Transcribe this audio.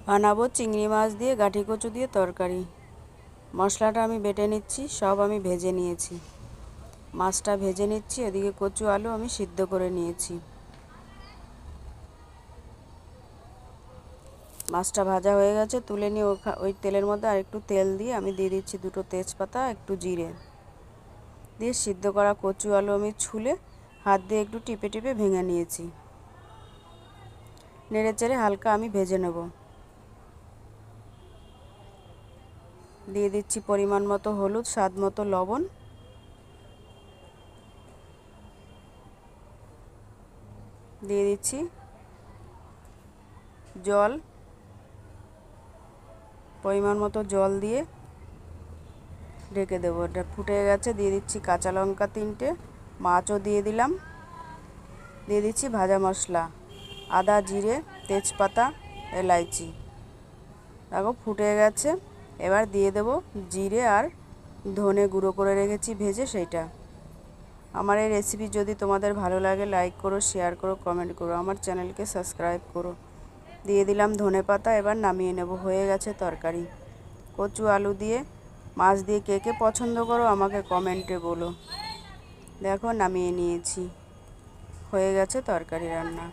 বানাবো চিংড়ি মাছ দিয়ে গাঁঠি কচু দিয়ে তরকারি। মশলাটা আমি বেটে নিচ্ছি, সব আমি ভেজে নিয়েছি। মাছটা ভেজে নিচ্ছি, এদিকে কচু আলু আমি সিদ্ধ করে নিয়েছি। মাছটা ভাজা হয়ে গেছে, তুলে নিয়ে ওই তেলের মধ্যে আর একটু তেল দিয়ে আমি দিয়ে দিচ্ছি দুটো তেজপাতা, একটু জিরে দিয়ে সিদ্ধ করা কচু আলু আমি ছুলে হাত দিয়ে একটু টিপে টিপে ভেঙে নিয়েছি। নেড়ে চেড়ে হালকা আমি ভেজে নেব। দিয়ে দিচ্ছি পরিমাণ মতো হলুদ, স্বাদ মতো লবণ, দিয়ে দিচ্ছি জল, পরিমাণ মতো জল দিয়ে ঢেকে দেবো। এটা ফুটে গেছে, দিয়ে দিচ্ছি কাঁচা লঙ্কা 3টে, মাছও দিয়ে দিলাম, দিয়ে দিচ্ছি ভাজা মশলা আদা, জিরে, তেজপাতা, এলাইচি। দেখো ফুটে গেছে, এবার দিয়ে দেব জিরে আর ধনে গুঁড়ো করে রেখেছি ভেজে সেইটা। আমার এই রেসিপি যদি তোমাদের ভালো লাগে লাইক করো, শেয়ার করো, কমেন্ট করো, আমার চ্যানেলকে সাবস্ক্রাইব করো। দিয়ে দিলাম ধনেপাতা। এবার নামিয়ে নেব। হয়ে গেছে তরকারি। কচু আলু দিয়ে মাছ দিয়ে কে কে পছন্দ করো আমাকে কমেন্টে বলো। দেখো নামিয়ে নিয়েছি, হয়ে গেছে তরকারি রান্না।